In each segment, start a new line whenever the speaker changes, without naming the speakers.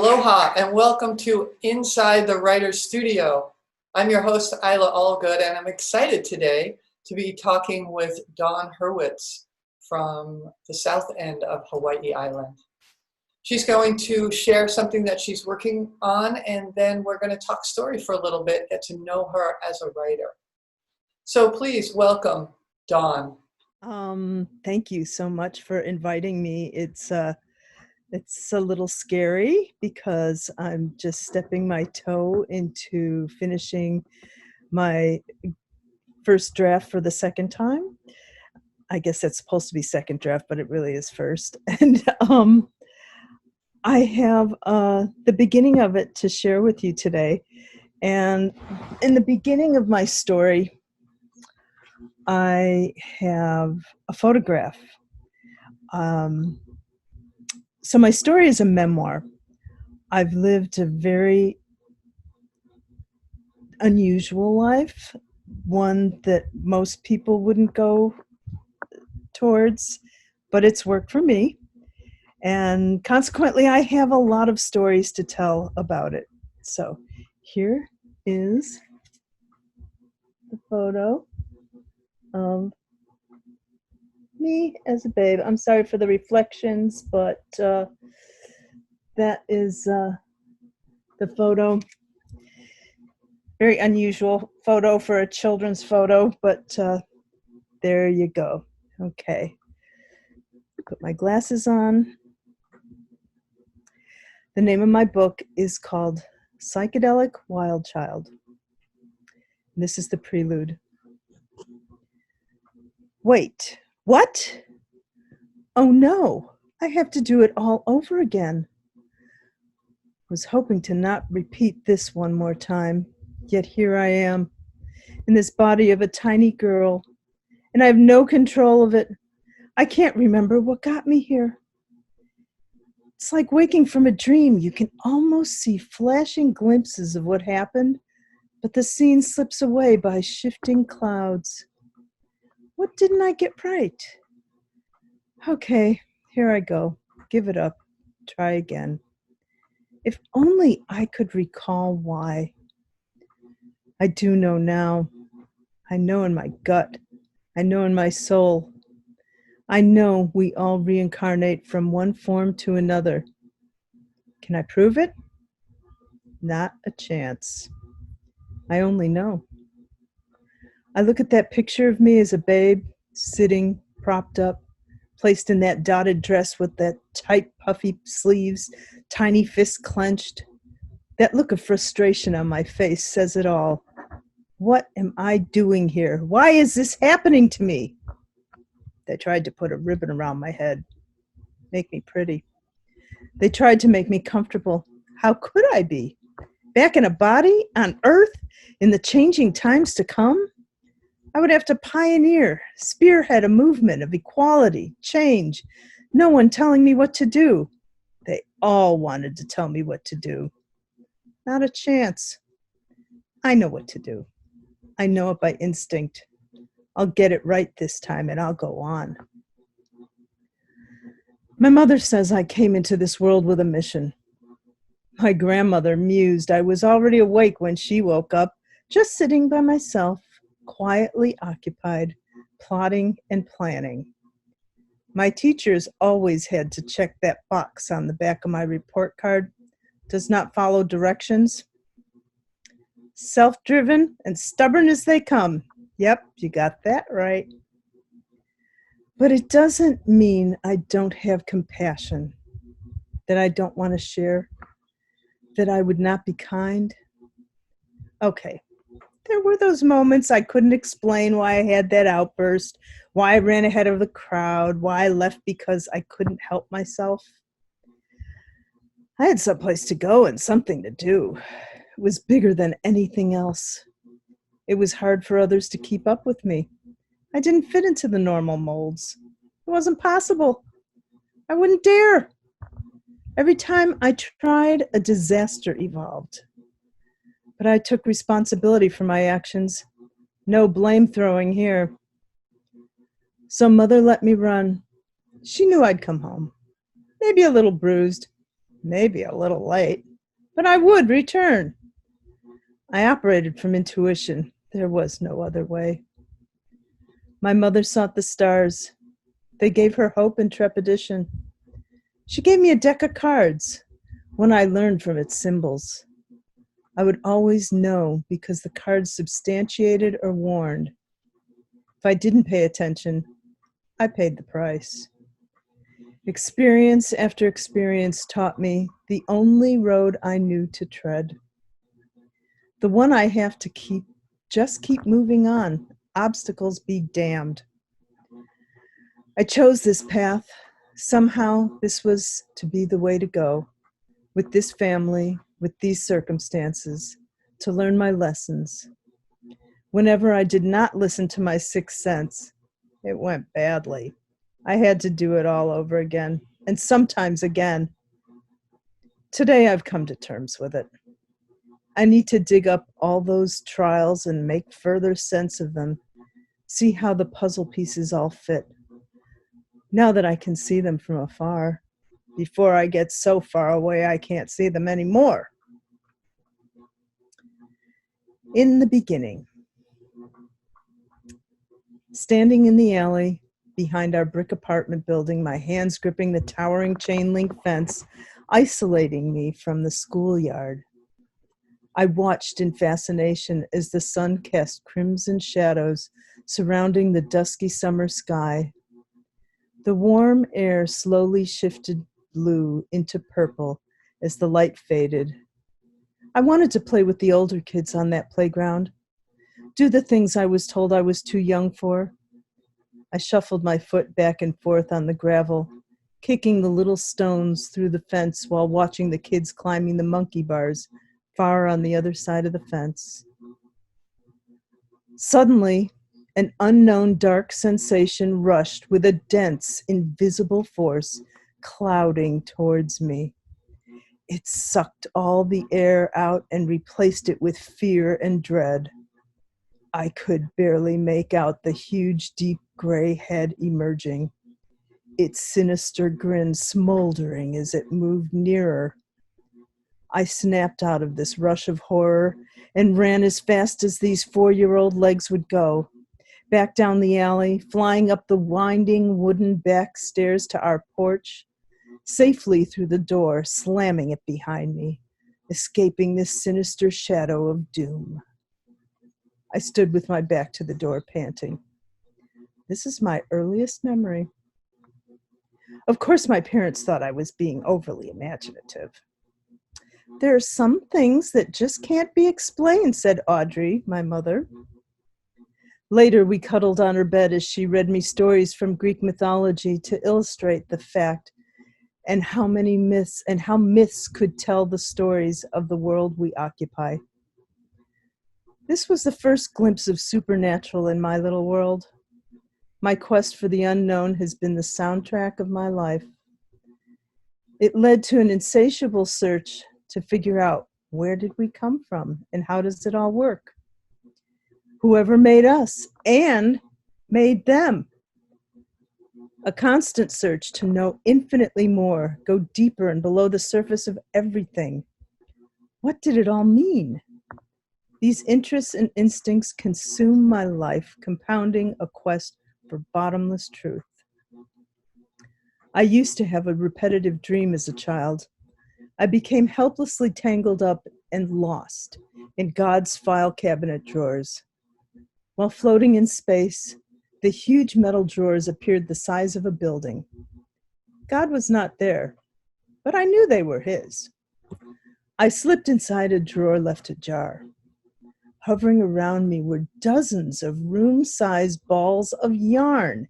Aloha and welcome to Inside the Writer's Studio. I'm your host, Isla Allgood, and I'm excited today to be talking with Dawn Hurwitz from the south end of Hawaii Island. She's going to share something that she's working on, and then we're going to talk story for a little bit, get to know her as a writer. So please welcome Dawn.
Thank you so much for inviting me. It's a little scary because I'm just stepping my toe into finishing my first draft for the second time. I guess that's supposed to be second draft, but it really is first. And I have the beginning of it to share with you today. And in the beginning of my story, I have a photograph. So my story is a memoir. I've lived a very unusual life, one that most people wouldn't go towards, but it's worked for me. And consequently, I have a lot of stories to tell about it. So here is the photo of me as a babe. I'm sorry for the reflections, but that is the photo. Very unusual photo for a children's photo, but there you go. Okay. Put my glasses on. The name of my book is called Psychedelic Wild Child. This is the prelude. Wait, what? Oh no, I have to do it all over again. Was hoping to not repeat this one more time, yet here I am, in this body of a tiny girl, and I have no control of it. I can't remember what got me here. It's like waking from a dream. You can almost see flashing glimpses of what happened, but the scene slips away by shifting clouds. What didn't I get right? Okay, here I go. Give it up. Try again. If only I could recall why. I do know now. I know in my gut. I know in my soul. I know we all reincarnate from one form to another. Can I prove it? Not a chance. I only know. I look at that picture of me as a babe, sitting, propped up, placed in that dotted dress with that tight, puffy sleeves, tiny fists clenched. That look of frustration on my face says it all. What am I doing here? Why is this happening to me? They tried to put a ribbon around my head, make me pretty. They tried to make me comfortable. How could I be? Back in a body, on Earth, in the changing times to come? I would have to pioneer, spearhead a movement of equality, change, no one telling me what to do. They all wanted to tell me what to do. Not a chance. I know what to do. I know it by instinct. I'll get it right this time and I'll go on. My mother says I came into this world with a mission. My grandmother mused I was already awake when she woke up, just sitting by myself, quietly occupied, plotting and planning. My teachers always had to check that box on the back of my report card. Does not follow directions. Self-driven and stubborn as they come. Yep, you got that right. But it doesn't mean I don't have compassion, that I don't want to share, that I would not be kind. Okay, there were those moments I couldn't explain why I had that outburst, why I ran ahead of the crowd, why I left because I couldn't help myself. I had someplace to go and something to do. It was bigger than anything else. It was hard for others to keep up with me. I didn't fit into the normal molds. It wasn't possible. I wouldn't dare. Every time I tried, a disaster evolved. But I took responsibility for my actions. No blame throwing here. So Mother let me run. She knew I'd come home. Maybe a little bruised, maybe a little late, but I would return. I operated from intuition. There was no other way. My mother sought the stars. They gave her hope and trepidation. She gave me a deck of cards, one I learned from its symbols. I would always know because the cards substantiated or warned. If I didn't pay attention, I paid the price. Experience after experience taught me the only road I knew to tread. The one I have to just keep moving on. Obstacles be damned. I chose this path. Somehow this was to be the way to go. With this family, with these circumstances, to learn my lessons. Whenever I did not listen to my sixth sense, it went badly. I had to do it all over again, and sometimes again. Today I've come to terms with it. I need to dig up all those trials and make further sense of them, see how the puzzle pieces all fit. Now that I can see them from afar, before I get so far away I can't see them anymore. In the beginning, standing in the alley behind our brick apartment building, my hands gripping the towering chain link fence, isolating me from the schoolyard. I watched in fascination as the sun cast crimson shadows surrounding the dusky summer sky. The warm air slowly shifted blue into purple as the light faded. I wanted to play with the older kids on that playground, do the things I was told I was too young for. I shuffled my foot back and forth on the gravel, kicking the little stones through the fence while watching the kids climbing the monkey bars far on the other side of the fence. Suddenly, an unknown dark sensation rushed with a dense, invisible force clouding towards me. It sucked all the air out and replaced it with fear and dread. I could barely make out the huge, deep gray head emerging, its sinister grin smoldering as it moved nearer. I snapped out of this rush of horror and ran as fast as these 4-year-old legs would go, back down the alley, flying up the winding wooden back stairs to our porch, safely through the door, slamming it behind me, escaping this sinister shadow of doom. I stood with my back to the door, panting. This is my earliest memory. Of course, my parents thought I was being overly imaginative. There are some things that just can't be explained, said Audrey, my mother. Later, we cuddled on her bed as she read me stories from Greek mythology to illustrate the fact and how myths could tell the stories of the world we occupy. This was the first glimpse of supernatural in my little world. My quest for the unknown has been the soundtrack of my life. It led to an insatiable search to figure out where did we come from and how does it all work? Whoever made us and made them. A constant search to know infinitely more, go deeper and below the surface of everything. What did it all mean? These interests and instincts consume my life, compounding a quest for bottomless truth. I used to have a repetitive dream as a child. I became helplessly tangled up and lost in God's file cabinet drawers. While floating in space, the huge metal drawers appeared the size of a building. God was not there, but I knew they were his. I slipped inside a drawer left ajar. Hovering around me were dozens of room-sized balls of yarn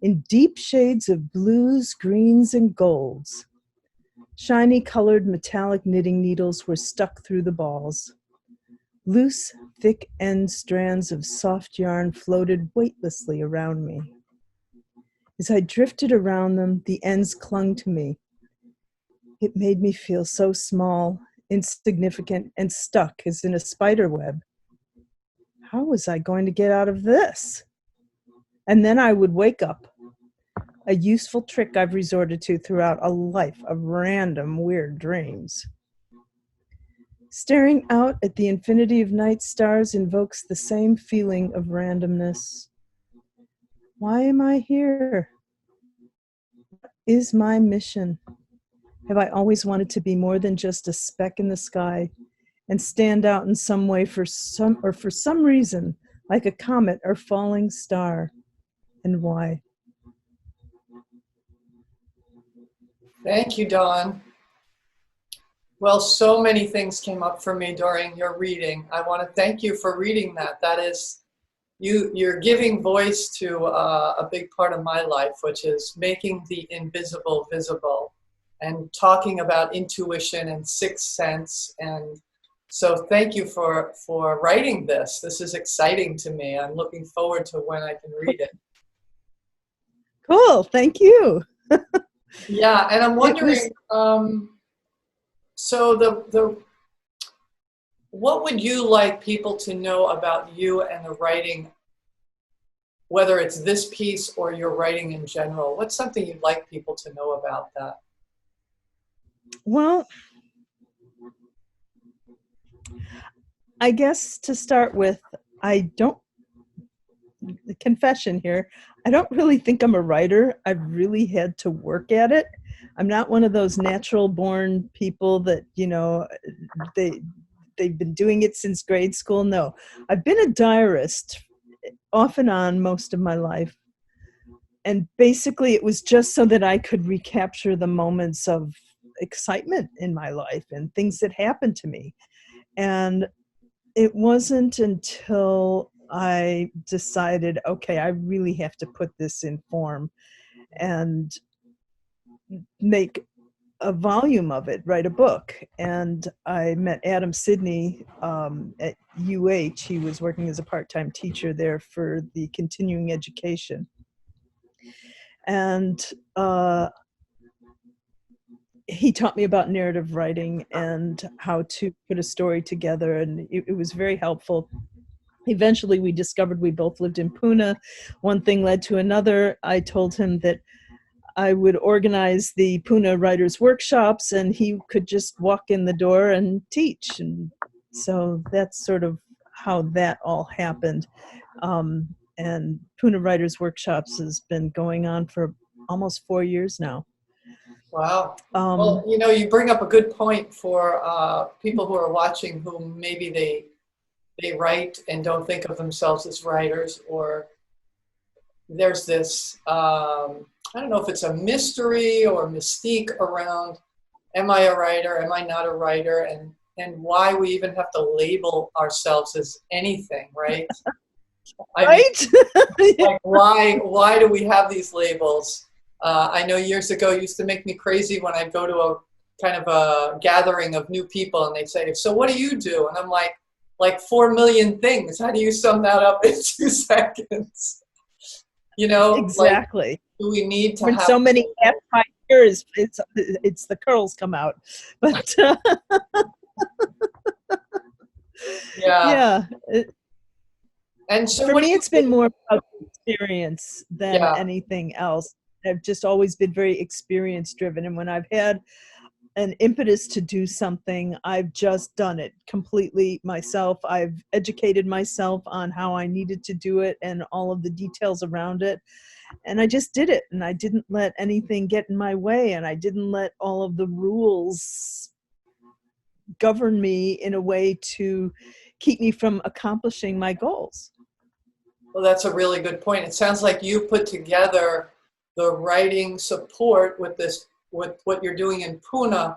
in deep shades of blues, greens, and golds. Shiny colored metallic knitting needles were stuck through the balls. Loose, thick end strands of soft yarn floated weightlessly around me. As I drifted around them, the ends clung to me. It made me feel so small, insignificant, and stuck as in a spider web. How was I going to get out of this? And then I would wake up, a useful trick I've resorted to throughout a life of random weird dreams. Staring out at the infinity of night stars invokes the same feeling of randomness. Why am I here? What is my mission? Have I always wanted to be more than just a speck in the sky and stand out in some way for some reason, like a comet or falling star? And why?
Thank you, Dawn. Well, so many things came up for me during your reading. I want to thank you for reading that. That is, you're giving voice to a big part of my life, which is making the invisible visible and talking about intuition and sixth sense. And so thank you for writing this. This is exciting to me. I'm looking forward to when I can read it.
Cool, thank you.
Yeah, and I'm wondering, so what would you like people to know about you and the writing, whether it's this piece or your writing in general? What's something you'd like people to know about that?
Well, I guess to start with, confession here, I don't really think I'm a writer. I've really had to work at it. I'm not one of those natural born people that, they've been doing it since grade school. No, I've been a diarist off and on most of my life. And basically it was just so that I could recapture the moments of excitement in my life and things that happened to me. And it wasn't until I decided, okay, I really have to put this in form and make a volume of it, write a book. And I met Adam Sidney at UH. He was working as a part-time teacher there for the continuing education. And he taught me about narrative writing and how to put a story together, and it was very helpful. Eventually, we discovered we both lived in Pune. One thing led to another. I told him that I would organize the Pune writers' workshops, and he could just walk in the door and teach. And so that's sort of how that all happened. And Pune writers' workshops has been going on for almost 4 years now.
Wow. Well, you bring up a good point for people who are watching who maybe they write and don't think of themselves as writers, or there's this, I don't know if it's a mystery or mystique around, am I a writer, am I not a writer, and why we even have to label ourselves as anything, right?
Right?
Like why do we have these labels? I know years ago it used to make me crazy when I'd go to a kind of a gathering of new people and they'd say, so what do you do? And I'm like 4 million things. How do you sum that up in 2 seconds?
Exactly.
Like, do we need to
when
have
so many years it's the curls come out, but
yeah.
And so for me it's been more about experience than anything else. I've just always been very experience driven, and when I've had an impetus to do something, I've just done it completely myself. I've educated myself on how I needed to do it and all of the details around it. And I just did it, and I didn't let anything get in my way, and I didn't let all of the rules govern me in a way to keep me from accomplishing my goals.
Well, that's a really good point. It sounds like you put together the writing support with what you're doing in Pune.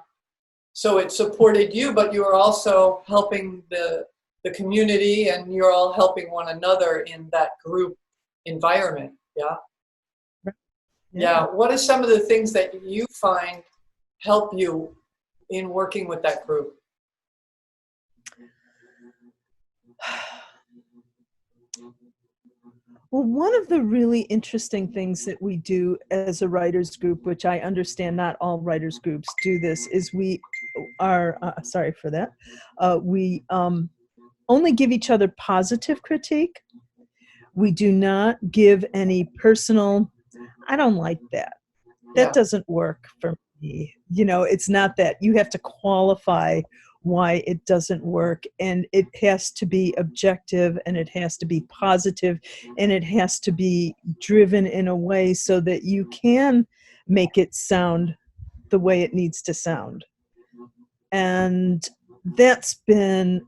So it supported you, but you were also helping the community, and you're all helping one another in that group environment. Yeah. What are some of the things that you find help you in working with that group?
Well, one of the really interesting things that we do as a writers group, which I understand not all writers groups do this, is we are, sorry for that, we only give each other positive critique. We do not give any personal, I don't like that. That
Yeah.
doesn't work for me. It's not that. You have to qualify why it doesn't work, and it has to be objective, and it has to be positive, and it has to be driven in a way so that you can make it sound the way it needs to sound. And that's been,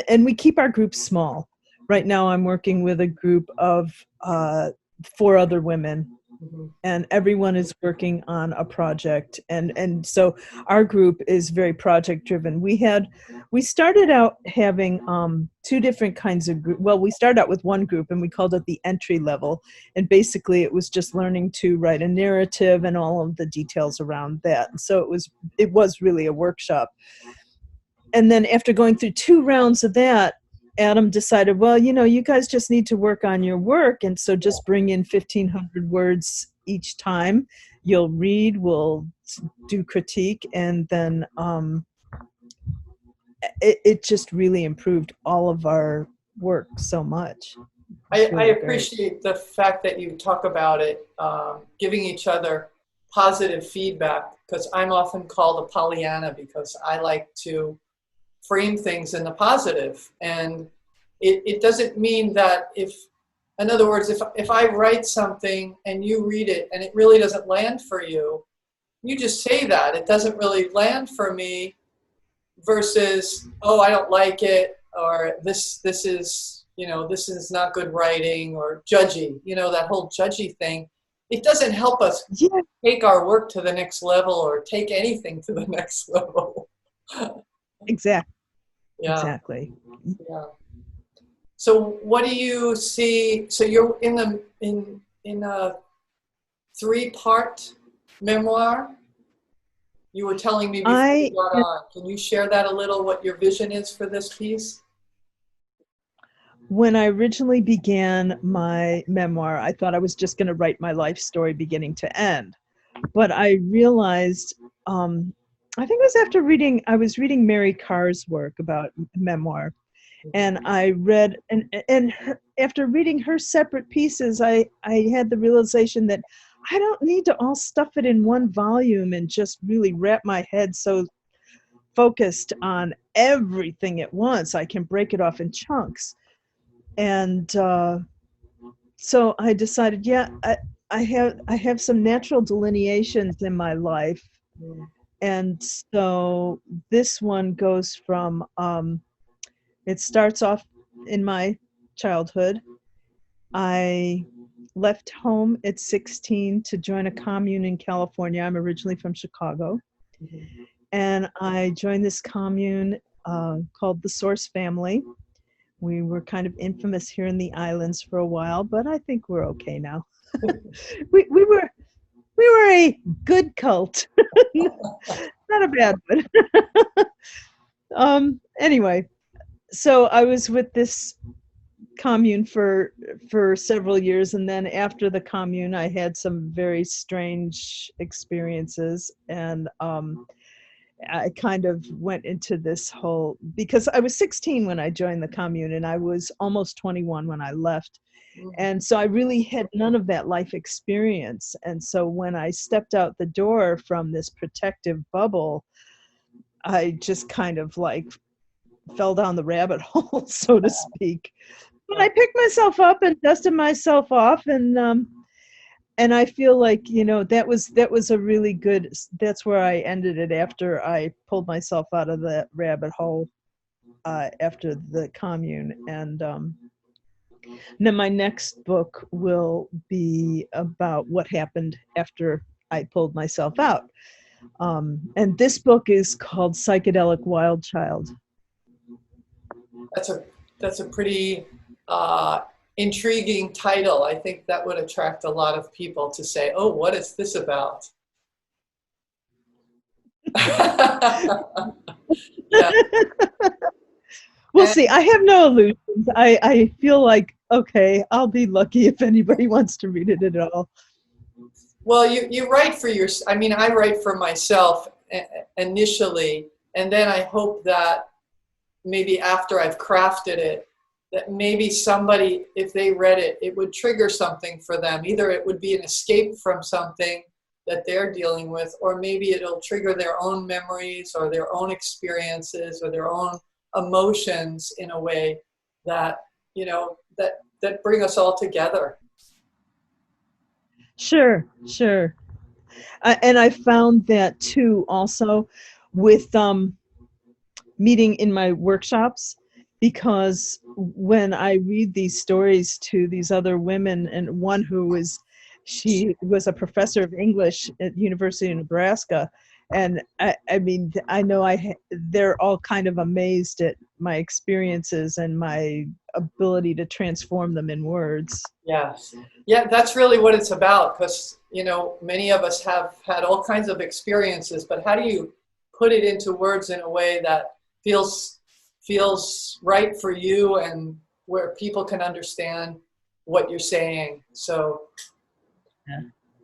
and we keep our group small. Right now I'm working with a group of 4 other women,
Mhm.
and everyone is working on a project, and so our group is very project driven. We started out having 2 different kinds of group. Well, we started out with one group and we called it the entry level, and basically it was just learning to write a narrative and all of the details around that. And so it was really a workshop. And then after going through 2 rounds of that, Adam decided, well, you guys just need to work on your work. And so just bring in 1,500 words each time. You'll read, we'll do critique, and then it just really improved all of our work so much. It's
I
really great.
appreciate the fact that you talk about it, giving each other positive feedback, because I'm often called a Pollyanna because I like to frame things in the positive. And it doesn't mean that in other words, if I write something and you read it and it really doesn't land for you, you just say that it doesn't really land for me, versus, oh, I don't like it, or this is, this is not good writing, or judgy, that whole judgy thing. It doesn't help us
Yeah,
take our work to the next level or take anything to the next level.
exactly.
Yeah,
Exactly.
yeah. So what do you see? So you're in a 3-part memoir. You were telling me before we
I
got on. Can you share that a little, what your vision is for this piece?
When I originally began my memoir, I thought I was just going to write my life story beginning to end. But I realized, I think it was after I was reading Mary Carr's work about memoir, and I read, after reading her separate pieces, I had the realization that I don't need to all stuff it in one volume and just really wrap my head so focused on everything at once. I can break it off in chunks. And so I decided, yeah, I have some natural delineations in my life,
Mm.
and so this one goes from it starts off in my childhood. I left home at 16 to join a commune in California. I'm originally from Chicago,
Mhm.
and I joined this commune called the Source Family. We were kind of infamous here in the islands for a while, but I think we're okay now. We were a good cult, not a bad one. Anyway, so I was with this commune for several years, and then after the commune, I had some very strange experiences, and I kind of went into this whole, because I was 16 when I joined the commune, and I was almost 21 when I left.
Mm.
And so I really had none of that life experience. And so when I stepped out the door from this protective bubble, I just kind of like fell down the rabbit hole, so to speak. But
Yeah.
I picked myself up and dusted myself off, and I feel like, that was a really good, that's where I ended it after I pulled myself out of that rabbit hole after the commune. And then my next book will be about what happened after I pulled myself out. And this book is called Psychedelic Wild Child.
That's a pretty uh, intriguing title. I think that would attract a lot of people to say, "Oh, what is this about?" Yeah.
We'll
And
see. I have no illusions. I feel like, okay, I'll be lucky if anybody wants to read it at all.
well, you write for your. I mean, I write for myself initially, and then I hope that maybe after I've crafted it, that maybe somebody, if they read it, it would trigger something for them. Either it would be an escape from something that they're dealing with, or maybe it'll trigger their own memories or their own experiences or their own emotions in a way that, you know, that bring us all together.
Sure, sure. And I found that too also with meeting in my workshops, because when I read these stories to these other women, and one she was a professor of English at University of Nebraska, and I mean, I know they're all kind of amazed at my experiences and my ability to transform them in words.
Yes. Yeah, that's really what it's about, because, you know, many of us have had all kinds of experiences, but how do you put it into words in a way that feels right for you and where people can understand what you're saying? So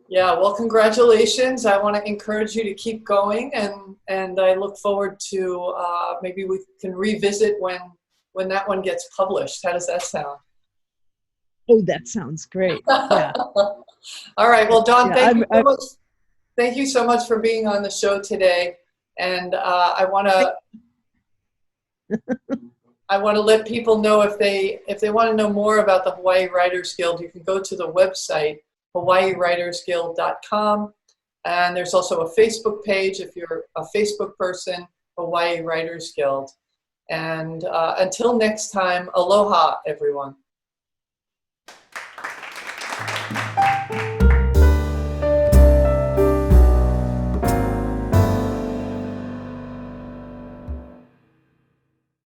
yeah, well, congratulations. I want to encourage you to keep going, and I look forward to maybe we can revisit when that one gets published. How does that sound?
Oh, that sounds great. Yeah.
All right. Well, Dawn,
Yeah,
thank you so much. Thank you so much for being on the show today. And I want to let people know, if they want to know more about the Hawaii Writers Guild, you can go to the website hawaiiwritersguild.com, and there's also a Facebook page if you're a Facebook person, Hawaii Writers Guild. And until next time, aloha, everyone.